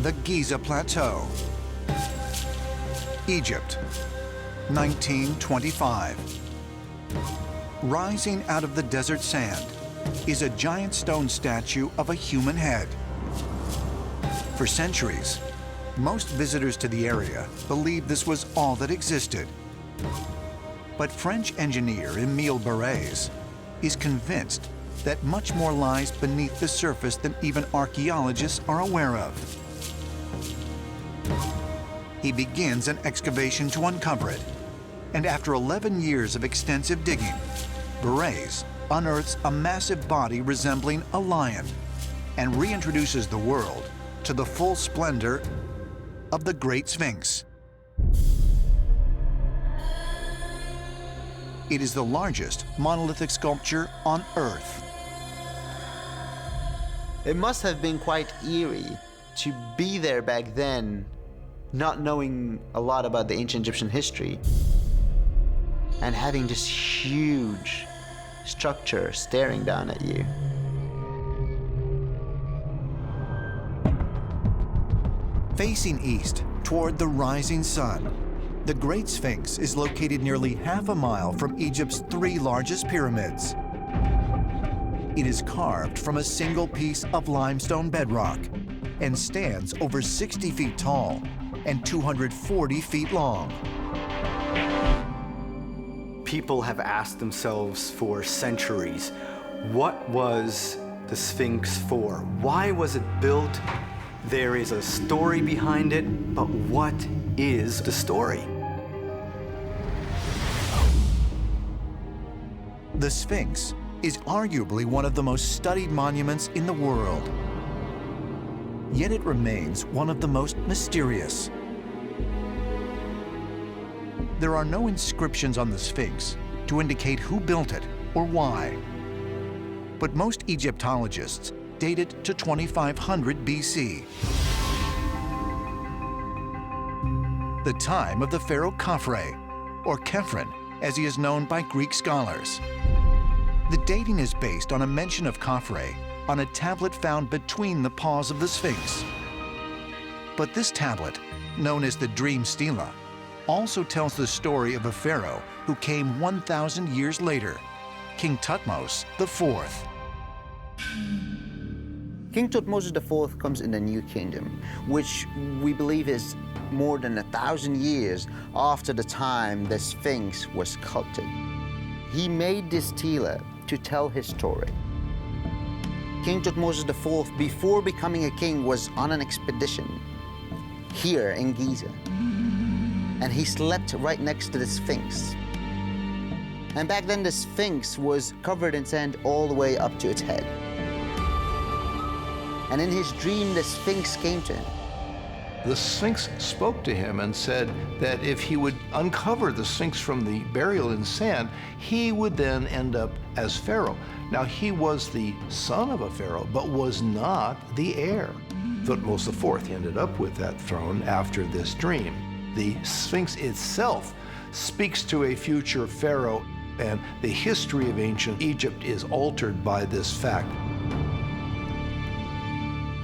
The Giza Plateau. Egypt, 1925. Rising out of the desert sand is a giant stone statue of a human head. For centuries, most visitors to the area believed this was all that existed. But French engineer Émile Barrès is convinced that much more lies beneath the surface than even archaeologists are aware of. He begins an excavation to uncover it, and after 11 years of extensive digging, Barrès unearths a massive body resembling a lion and reintroduces the world to the full splendor of the Great Sphinx. It is the largest monolithic sculpture on Earth. It must have been quite eerie to be there back then, not knowing a lot about the ancient Egyptian history, and having this huge structure staring down at you. Facing east toward the rising sun, the Great Sphinx is located nearly half a mile from Egypt's 3 largest pyramids. It is carved from a single piece of limestone bedrock and stands over 60 feet tall and 240 feet long. People have asked themselves for centuries, what was the Sphinx for? Why was it built? There is a story behind it, but what is the story? The Sphinx is arguably one of the most studied monuments in the world. Yet it remains one of the most mysterious. There are no inscriptions on the Sphinx to indicate who built it or why. But most Egyptologists date it to 2500 BC, the time of the pharaoh Khafre, or Khephren, as he is known by Greek scholars. The dating is based on a mention of Khafre on a tablet found between the paws of the Sphinx. But this tablet, known as the Dream Stela, also tells the story of a pharaoh who came 1,000 years later, King Thutmose IV. King Thutmose IV comes in the New Kingdom, which we believe is more than 1,000 years after the time the Sphinx was sculpted. He made this stela to tell his story. King Thutmose IV, before becoming a king, was on an expedition here in Giza. And he slept right next to the Sphinx. And back then, the Sphinx was covered in sand all the way up to its head. And in his dream, the Sphinx came to him. The Sphinx spoke to him and said that if he would uncover the Sphinx from the burial in sand, he would then end up as pharaoh. Now, he was the son of a pharaoh, but was not the heir. Thutmose IV ended up with that throne after this dream. The Sphinx itself speaks to a future pharaoh, and the history of ancient Egypt is altered by this fact.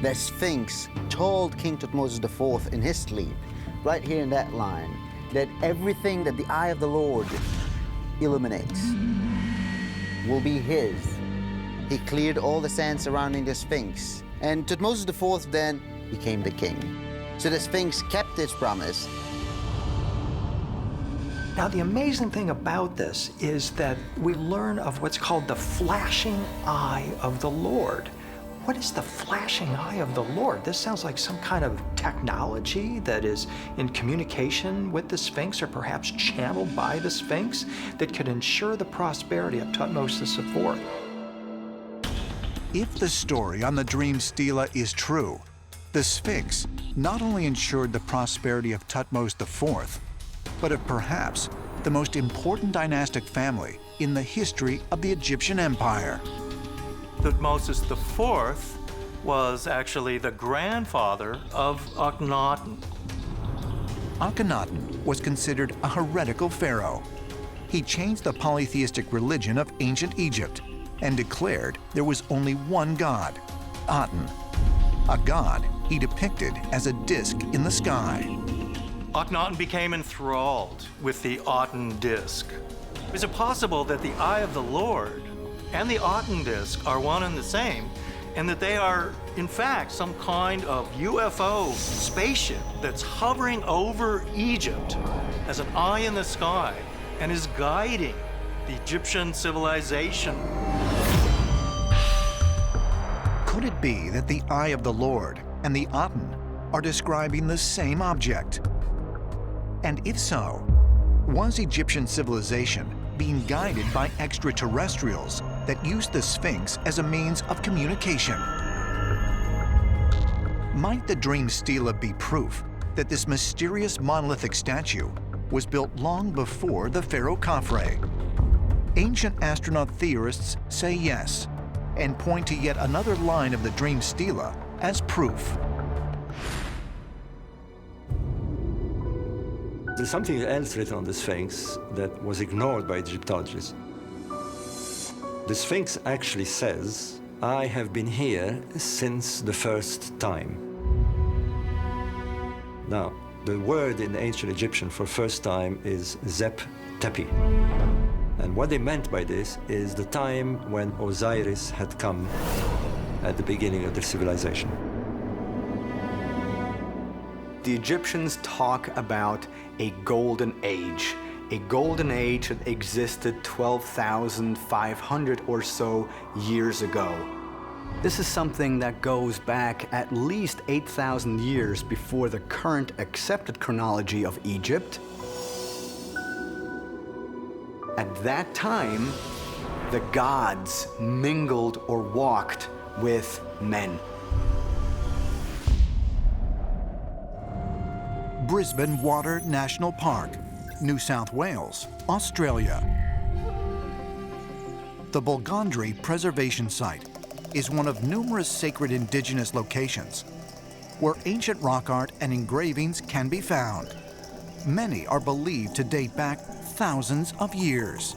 The Sphinx told King Thutmose IV in his sleep, right here in that line, that everything that the eye of the Lord illuminates will be his. He cleared all the sand surrounding the Sphinx, and Thutmose IV then became the king. So the Sphinx kept its promise. Now, the amazing thing about this is that we learn of what's called the flashing eye of the Lord. What is the flashing eye of the Lord? This sounds like some kind of technology that is in communication with the Sphinx, or perhaps channeled by the Sphinx, that could ensure the prosperity of Thutmose IV. If the story on the Dream Stela is true, the Sphinx not only ensured the prosperity of Thutmose IV, but of perhaps the most important dynastic family in the history of the Egyptian Empire. Thutmose IV was actually the grandfather of Akhenaten. Akhenaten was considered a heretical pharaoh. He changed the polytheistic religion of ancient Egypt and declared there was only one god, Aten, a god he depicted as a disk in the sky. Akhenaten became enthralled with the Aten disk. Is it possible that the eye of the Lord and the Aten disk are one and the same, and that they are, in fact, some kind of UFO spaceship that's hovering over Egypt as an eye in the sky and is guiding the Egyptian civilization? Could it be that the eye of the Lord and the Aten are describing the same object? And if so, was Egyptian civilization being guided by extraterrestrials that used the Sphinx as a means of communication? Might the Dream Stela be proof that this mysterious monolithic statue was built long before the Pharaoh Khafre? Ancient astronaut theorists say yes, and point to yet another line of the Dream Stela as proof. There's something else written on the Sphinx that was ignored by Egyptologists. The Sphinx actually says, "I have been here since the first time." Now, the word in ancient Egyptian for first time is Zep Tepi. And what they meant by this is the time when Osiris had come at the beginning of their civilization. The Egyptians talk about a golden age that existed 12,500 or so years ago. This is something that goes back at least 8,000 years before the current accepted chronology of Egypt. At that time, the gods mingled or walked with men. Brisbane Water National Park, New South Wales, Australia. The Bulgandri Preservation Site is one of numerous sacred indigenous locations where ancient rock art and engravings can be found. Many are believed to date back thousands of years.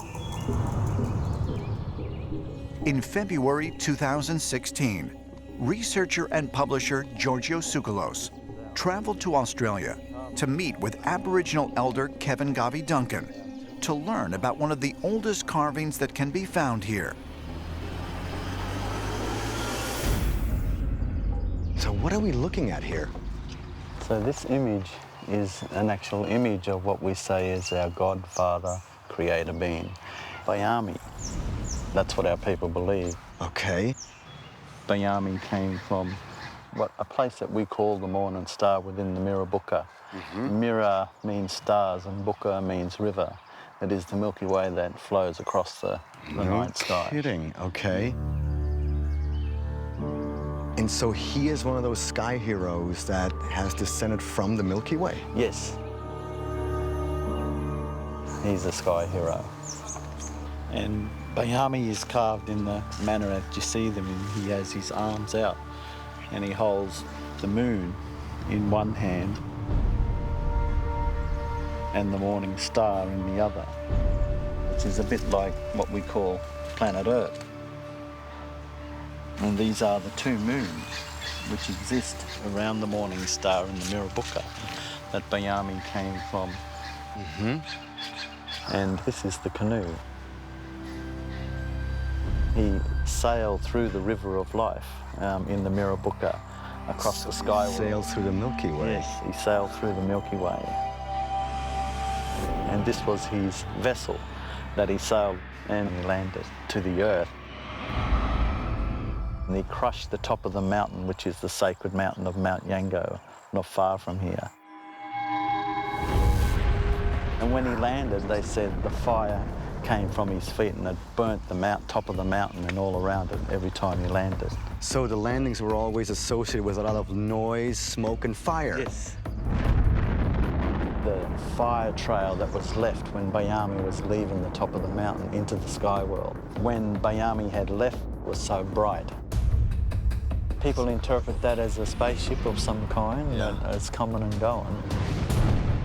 In February 2016, researcher and publisher Giorgio Tsoukalos traveled to Australia to meet with Aboriginal elder Kevin Garvey Duncan to learn about one of the oldest carvings that can be found here. So what are we looking at here? So this image is an actual image of what we say is our God, Father, Creator being, Baiame. That's what our people believe. Okay. Baiame came from a place that we call the Morning Star within the Mirrabooka. Mirror means stars and Booka means river. It is the Milky Way that flows across the night sky. No kidding, okay. And so he is one of those sky heroes that has descended from the Milky Way? Yes. He's a sky hero. And Baiame is carved in the manner that you see them in. He has his arms out and he holds the moon in one hand and the morning star in the other, which is a bit like what we call planet Earth. And these are the two moons which exist around the morning star in the Mirrabooka that Baiame came from. And this is the canoe. He sailed through the river of life in the Mirrabooka across the sky. Sailed through the Milky Way. Yes, he sailed through the Milky Way. And this was his vessel that he sailed and he landed to the earth. And he crushed the top of the mountain, which is the sacred mountain of Mount Yango, not far from here. And when he landed, they said the fire came from his feet and it burnt the top of the mountain and all around it every time he landed. So the landings were always associated with a lot of noise, smoke, and fire? Yes. The fire trail that was left when Baiame was leaving the top of the mountain into the sky world. When Baiame had left, it was so bright. People interpret that as a spaceship of some kind that's coming and going.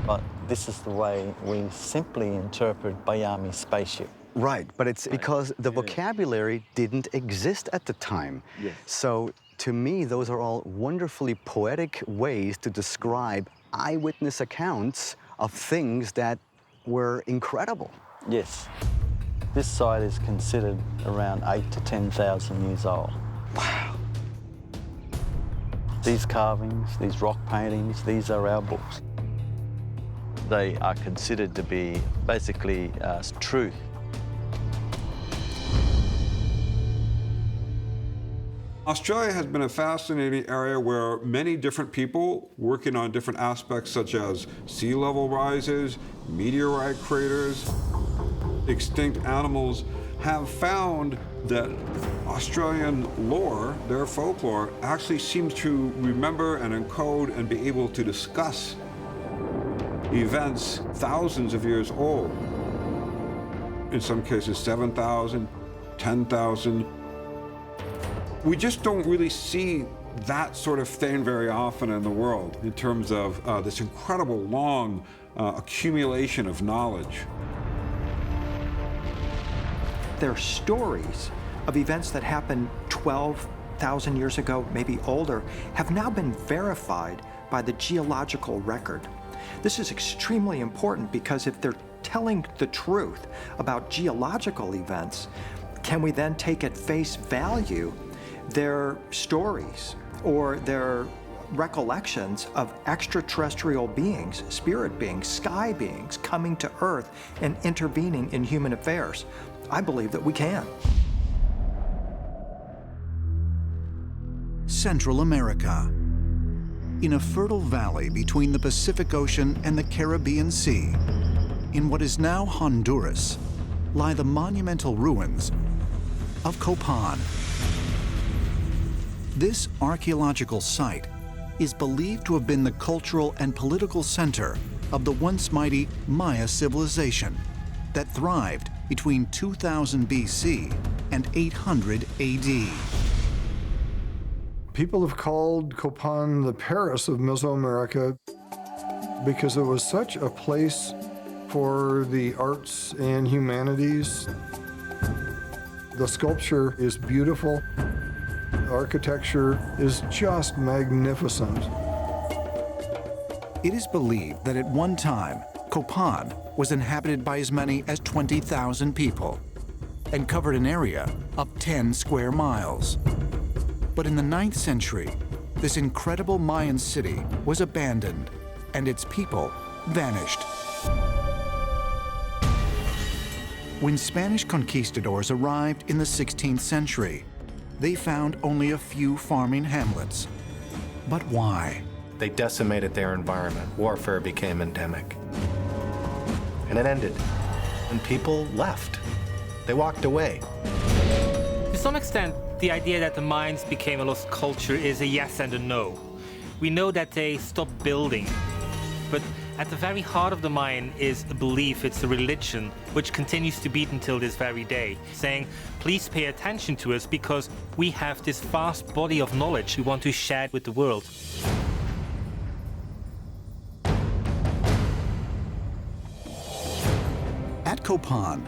But this is the way we simply interpret Baiame's spaceship. Right, but it's because the vocabulary didn't exist at the time. Yes. So To me, those are all wonderfully poetic ways to describe eyewitness accounts of things that were incredible. Yes. This site is considered around 8,000 to 10,000 years old. Wow. These carvings, these rock paintings, these are our books. They are considered to be basically truth. Australia has been a fascinating area where many different people working on different aspects such as sea level rises, meteorite craters, extinct animals have found that Australian lore, their folklore, actually seems to remember and encode and be able to discuss events thousands of years old. In some cases, 7,000, 10,000. We just don't really see that sort of thing very often in the world in terms of this incredible long accumulation of knowledge. There are stories of events that happened 12,000 years ago, maybe older, have now been verified by the geological record. This is extremely important because if they're telling the truth about geological events, can we then take at face value their stories or their recollections of extraterrestrial beings, spirit beings, sky beings coming to Earth and intervening in human affairs? I believe that we can. Central America. In a fertile valley between the Pacific Ocean and the Caribbean Sea, in what is now Honduras, lie the monumental ruins of Copan. This archaeological site is believed to have been the cultural and political center of the once mighty Maya civilization that thrived between 2000 BC and 800 AD. People have called Copan the Paris of Mesoamerica because it was such a place for the arts and humanities. The sculpture is beautiful. The architecture is just magnificent. It is believed that at one time, Copan was inhabited by as many as 20,000 people and covered an area of 10 square miles. But in the 9th century, this incredible Mayan city was abandoned and its people vanished. When Spanish conquistadors arrived in the 16th century, they found only a few farming hamlets. But why? They decimated their environment. Warfare became endemic. And it ended. And people left. They walked away. To some extent, the idea that the Mayans became a lost culture is a yes and a no. We know that they stopped building, but at the very heart of the Mayan is a belief, it's a religion, which continues to beat until this very day, saying, please pay attention to us because we have this vast body of knowledge we want to share with the world. At Copan,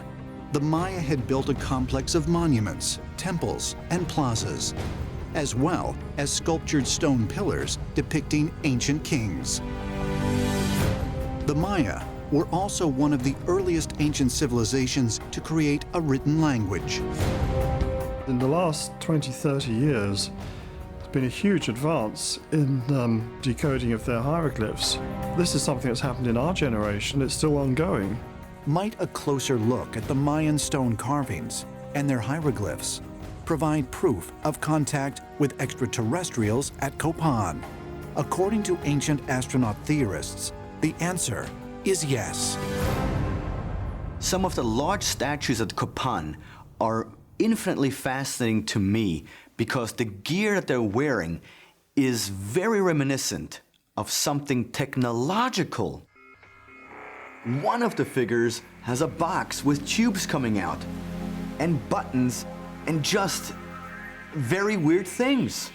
the Maya had built a complex of monuments, temples, and plazas, as well as sculptured stone pillars depicting ancient kings. The Maya were also one of the earliest ancient civilizations to create a written language. In the last 20, 30 years, there's been a huge advance in decoding of their hieroglyphs. This is something that's happened in our generation. It's still ongoing. Might a closer look at the Mayan stone carvings and their hieroglyphs provide proof of contact with extraterrestrials at Copan? According to ancient astronaut theorists, the answer is yes. Some of the large statues at Copan are infinitely fascinating to me because the gear that they're wearing is very reminiscent of something technological. One of the figures has a box with tubes coming out and buttons and just very weird things.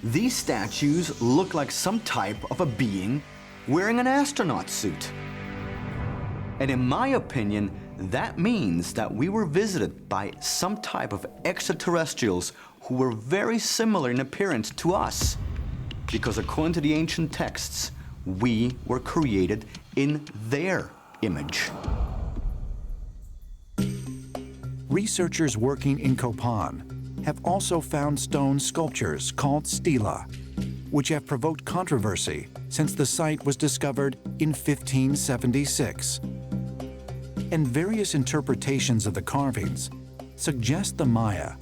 These statues look like some type of a being wearing an astronaut suit. And in my opinion, that means that we were visited by some type of extraterrestrials who were very similar in appearance to us. Because according to the ancient texts, we were created in their image. Researchers working in Copan have also found stone sculptures called stela, which have provoked controversy since the site was discovered in 1576. And various interpretations of the carvings suggest the Maya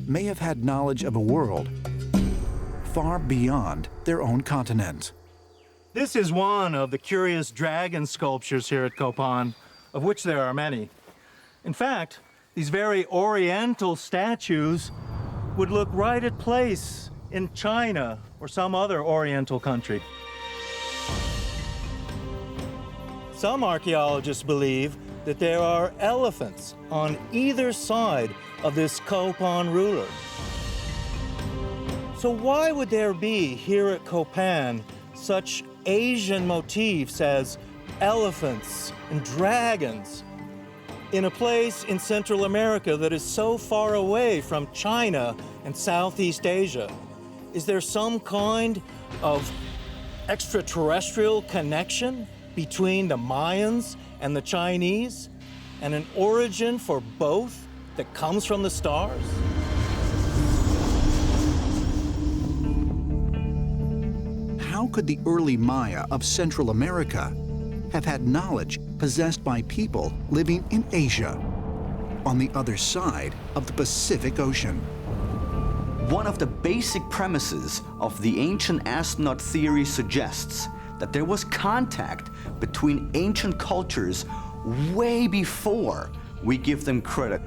may have had knowledge of a world far beyond their own continent. This is one of the curious dragon sculptures here at Copan, of which there are many. In fact, these very oriental statues would look right at place in China or some other oriental country. Some archaeologists believe that there are elephants on either side of this Copan ruler. So why would there be here at Copan such Asian motifs as elephants and dragons in a place in Central America that is so far away from China and Southeast Asia? Is there some kind of extraterrestrial connection between the Mayans and the Chinese, and an origin for both that comes from the stars? How could the early Maya of Central America have had knowledge possessed by people living in Asia, on the other side of the Pacific Ocean? One of the basic premises of the ancient astronaut theory suggests that there was contact between ancient cultures way before we give them credit.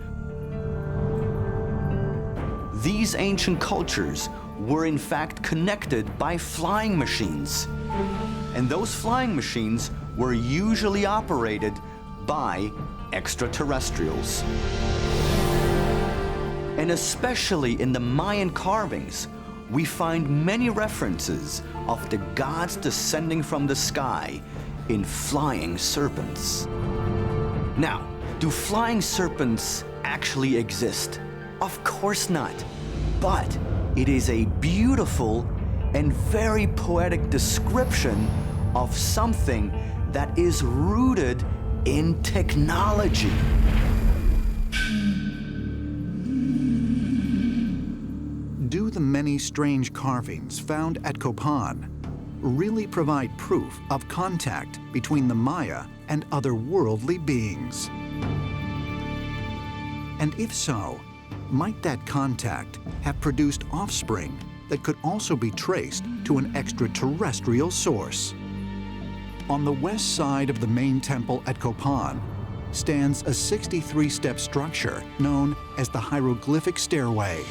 These ancient cultures were in fact connected by flying machines. And those flying machines were usually operated by extraterrestrials. And especially in the Mayan carvings, we find many references of the gods descending from the sky in flying serpents. Now, do flying serpents actually exist? Of course not, but it is a beautiful and very poetic description of something that is rooted in technology. Do the many strange carvings found at Copan really provide proof of contact between the Maya and otherworldly beings? And if so, might that contact have produced offspring that could also be traced to an extraterrestrial source? On the west side of the main temple at Copan stands a 63-step structure known as the Hieroglyphic Stairway.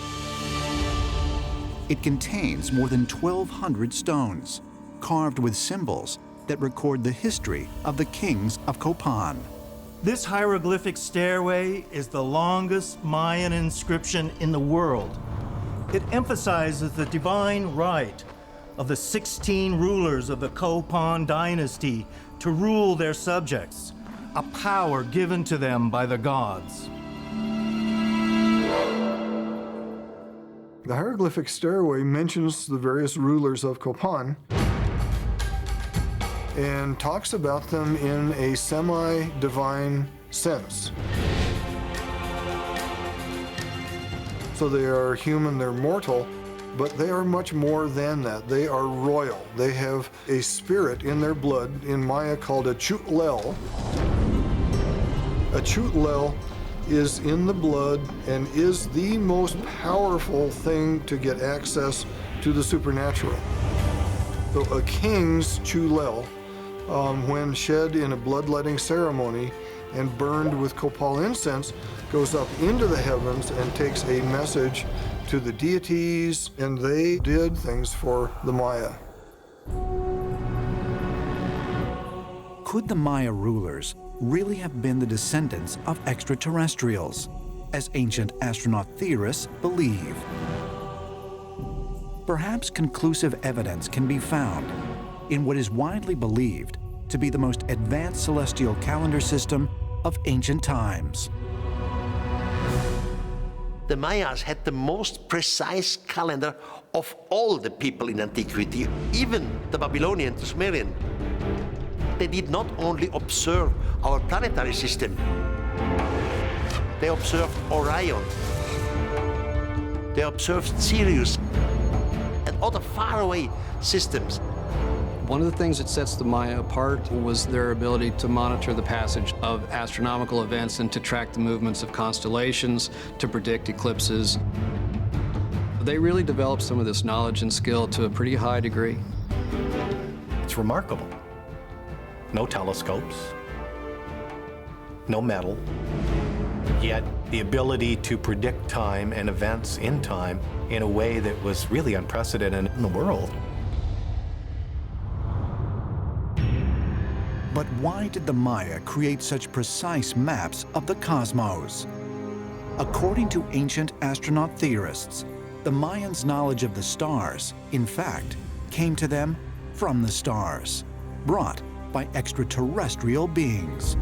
It contains more than 1,200 stones, carved with symbols that record the history of the kings of Copan. This hieroglyphic stairway is the longest Mayan inscription in the world. It emphasizes the divine right of the 16 rulers of the Copan dynasty to rule their subjects, a power given to them by the gods. The hieroglyphic stairway mentions the various rulers of Copan and talks about them in a semi-divine sense. So they are human, they're mortal, but they are much more than that. They are royal. They have a spirit in their blood, in Maya called a chutlel. A chutlel is in the blood and is the most powerful thing to get access to the supernatural. So a king's chulel, when shed in a bloodletting ceremony and burned with copal incense, goes up into the heavens and takes a message to the deities, and they did things for the Maya. Could the Maya rulers really have been the descendants of extraterrestrials, as ancient astronaut theorists believe? Perhaps conclusive evidence can be found in what is widely believed to be the most advanced celestial calendar system of ancient times. The Mayas had the most precise calendar of all the people in antiquity, even the Babylonian, the Sumerian. They did not only observe our planetary system, they observed Orion, they observed Sirius, and other faraway systems. One of the things that sets the Maya apart was their ability to monitor the passage of astronomical events and to track the movements of constellations, to predict eclipses. They really developed some of this knowledge and skill to a pretty high degree. It's remarkable. No telescopes, no metal, yet the ability to predict time and events in time in a way that was really unprecedented in the world. But why did the Maya create such precise maps of the cosmos? According to ancient astronaut theorists, the Mayans' knowledge of the stars, in fact, came to them from the stars, brought by extraterrestrial beings.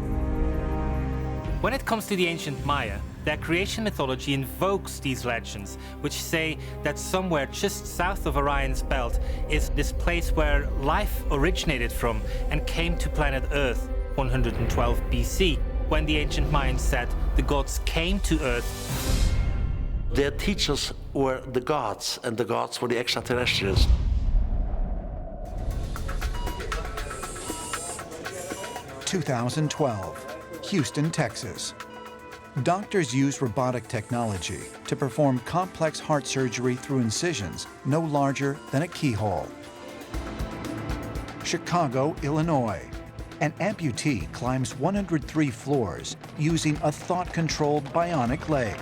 When it comes to the ancient Maya, their creation mythology invokes these legends, which say that somewhere just south of Orion's belt is this place where life originated from and came to planet Earth 112 BC, when the ancient Mayans said the gods came to Earth. Their teachers were the gods, and the gods were the extraterrestrials. (2012), Houston, Texas. Doctors use robotic technology to perform complex heart surgery through incisions no larger than a keyhole. Chicago, Illinois. An amputee climbs 103 floors using a thought-controlled bionic leg.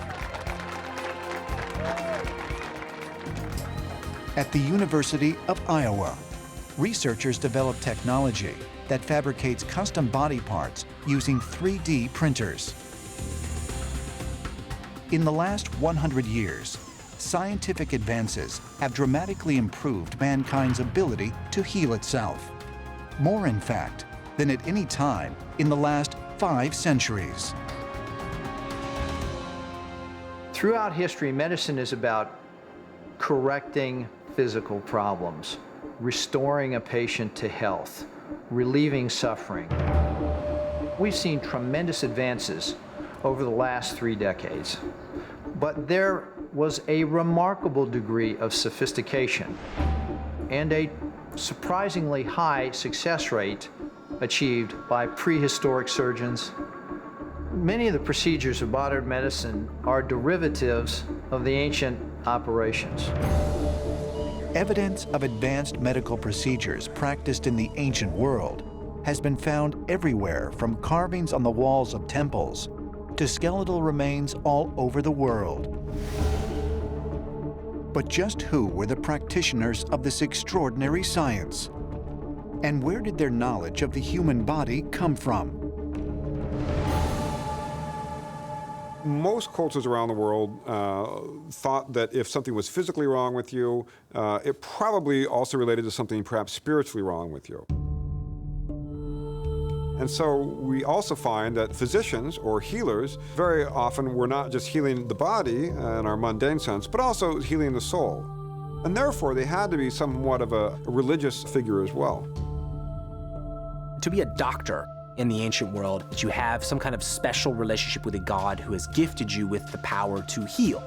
At the University of Iowa, researchers develop technology that fabricates custom body parts using 3D printers. In the last 100 years, scientific advances have dramatically improved mankind's ability to heal itself. More, in fact, than at any time in the last 5 centuries. Throughout history, medicine is about correcting physical problems, restoring a patient to health, relieving suffering. We've seen tremendous advances over the last 3 decades, but there was a remarkable degree of sophistication and a surprisingly high success rate achieved by prehistoric surgeons. Many of the procedures of modern medicine are derivatives of the ancient operations. Evidence of advanced medical procedures practiced in the ancient world has been found everywhere, from carvings on the walls of temples to skeletal remains all over the world. But just who were the practitioners of this extraordinary science? And where did their knowledge of the human body come from? Most cultures around the world thought that if something was physically wrong with you, it probably also related to something perhaps spiritually wrong with you. And so we also find that physicians or healers very often were not just healing the body in our mundane sense, but also healing the soul. And therefore, they had to be somewhat of a religious figure as well. To be a doctor in the ancient world, that you have some kind of special relationship with a god who has gifted you with the power to heal.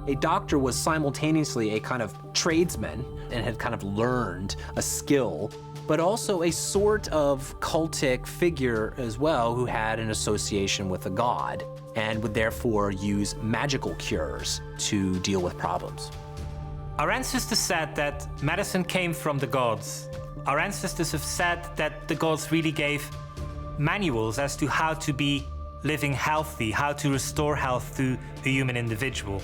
A doctor was simultaneously a kind of tradesman and had kind of learned a skill, but also a sort of cultic figure as well who had an association with a god and would therefore use magical cures to deal with problems. Our ancestors said that medicine came from the gods. Our ancestors have said that the gods really gave manuals as to how to be living healthy, how to restore health to a human individual.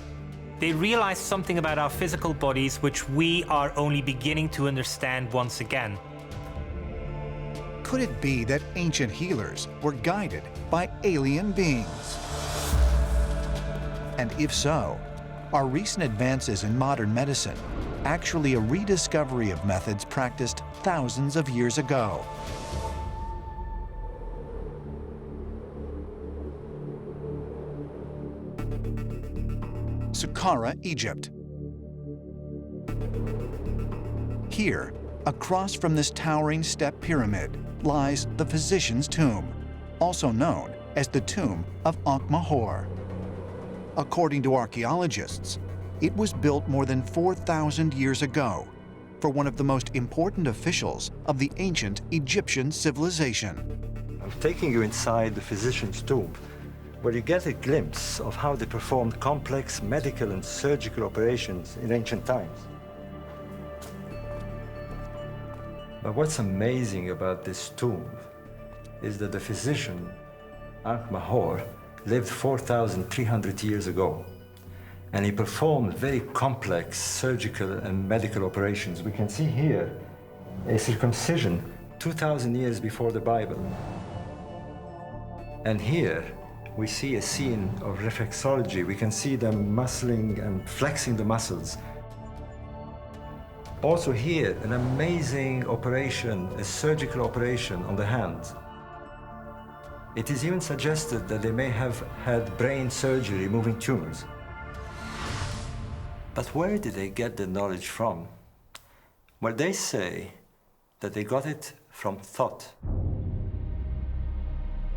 They realized something about our physical bodies which we are only beginning to understand once again. Could it be that ancient healers were guided by alien beings? And if so, are recent advances in modern medicine actually a rediscovery of methods practiced thousands of years ago? Saqqara, Egypt. Here, across from this towering step pyramid, lies the physician's tomb, also known as the tomb of Ankh-Mahor. According to archaeologists, it was built more than 4,000 years ago for one of the most important officials of the ancient Egyptian civilization. I'm taking you inside the physician's tomb, where you get a glimpse of how they performed complex medical and surgical operations in ancient times. But what's amazing about this tomb is that the physician, Ankh-Mahor, lived 4,300 years ago, and he performed very complex surgical and medical operations. We can see here a circumcision 2,000 years before the Bible. And here we see a scene of reflexology. We can see them muscling and flexing the muscles. Also here, an amazing operation, a surgical operation on the hand. It is even suggested that they may have had brain surgery, removing tumors. But where did they get the knowledge from? Well, they say that they got it from Thoth,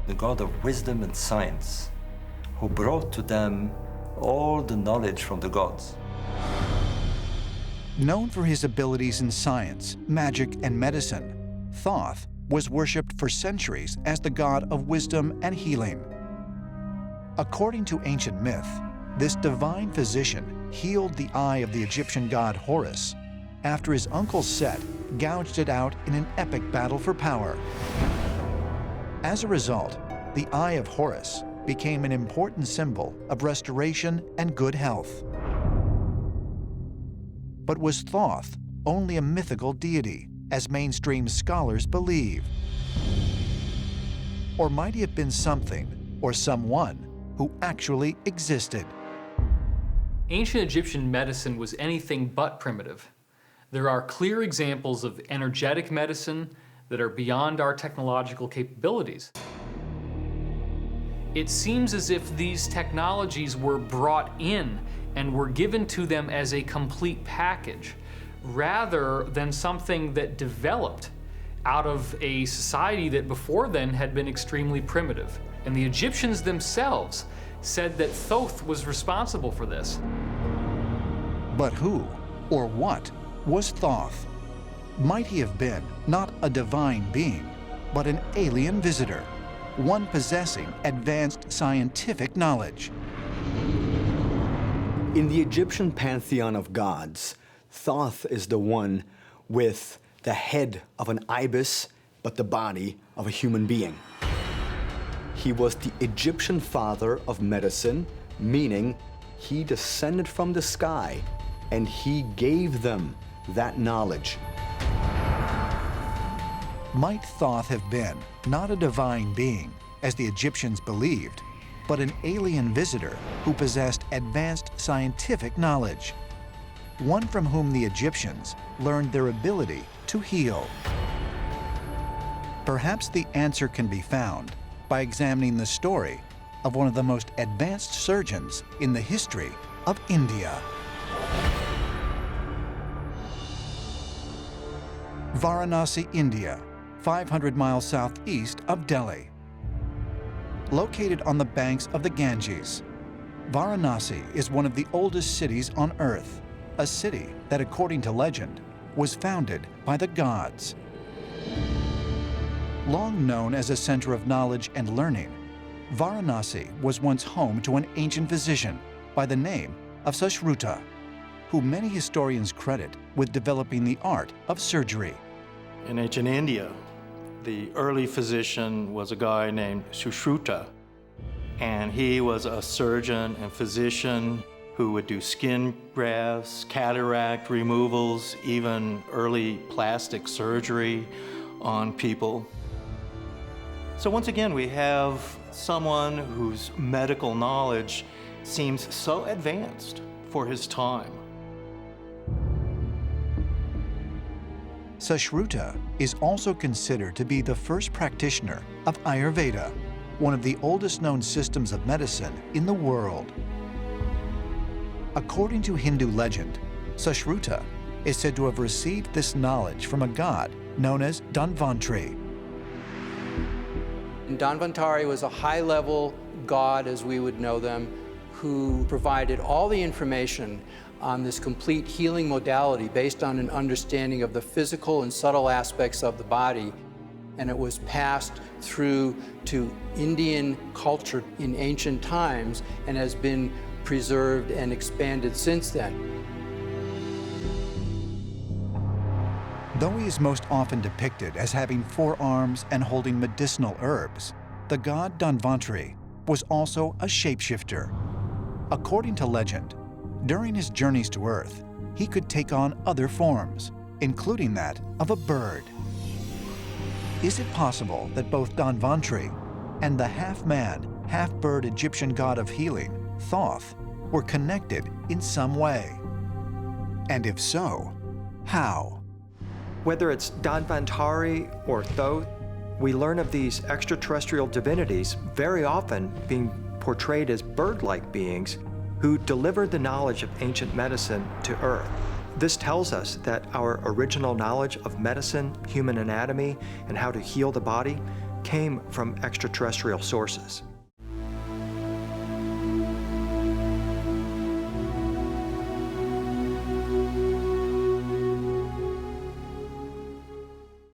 the god of wisdom and science, who brought to them all the knowledge from the gods. Known for his abilities in science, magic, and medicine, Thoth was worshipped for centuries as the god of wisdom and healing. According to ancient myth, this divine physician healed the eye of the Egyptian god Horus after his uncle Set gouged it out in an epic battle for power. As a result, the eye of Horus became an important symbol of restoration and good health. But was Thoth only a mythical deity, as mainstream scholars believe? Or might he have been something or someone who actually existed? Ancient Egyptian medicine was anything but primitive. There are clear examples of energetic medicine that are beyond our technological capabilities. It seems as if these technologies were brought in and were given to them as a complete package, rather than something that developed out of a society that before then had been extremely primitive. And the Egyptians themselves said that Thoth was responsible for this. But who or what was Thoth? Might he have been not a divine being, but an alien visitor, one possessing advanced scientific knowledge? In the Egyptian pantheon of gods, Thoth is the one with the head of an ibis, but the body of a human being. He was the Egyptian father of medicine, meaning he descended from the sky and he gave them that knowledge. Might Thoth have been not a divine being, as the Egyptians believed, but an alien visitor who possessed advanced scientific knowledge, one from whom the Egyptians learned their ability to heal? Perhaps the answer can be found by examining the story of one of the most advanced surgeons in the history of India. Varanasi, India, 500 miles southeast of Delhi. Located on the banks of the Ganges, Varanasi is one of the oldest cities on Earth, a city that, according to legend, was founded by the gods. Long known as a center of knowledge and learning, Varanasi was once home to an ancient physician by the name of Sushruta, who many historians credit with developing the art of surgery. In ancient India, the early physician was a guy named Sushruta, and he was a surgeon and physician who would do skin grafts, cataract removals, even early plastic surgery on people. So once again, we have someone whose medical knowledge seems so advanced for his time. Sushruta is also considered to be the first practitioner of Ayurveda, one of the oldest known systems of medicine in the world. According to Hindu legend, Sushruta is said to have received this knowledge from a god known as Dhanvantari. Dhanvantari was a high-level god, as we would know them, who provided all the information on this complete healing modality based on an understanding of the physical and subtle aspects of the body. And it was passed through to Indian culture in ancient times and has been preserved and expanded since then. Though he is most often depicted as having 4 arms and holding medicinal herbs, the god Dhanvantari was also a shapeshifter. According to legend, during his journeys to Earth, he could take on other forms, including that of a bird. Is it possible that both Dhanvantari and the half-man, half-bird Egyptian god of healing, Thoth, were connected in some way? And if so, how? Whether it's Dhanvantari or Thoth, we learn of these extraterrestrial divinities very often being portrayed as bird-like beings who delivered the knowledge of ancient medicine to Earth. This tells us that our original knowledge of medicine, human anatomy, and how to heal the body came from extraterrestrial sources.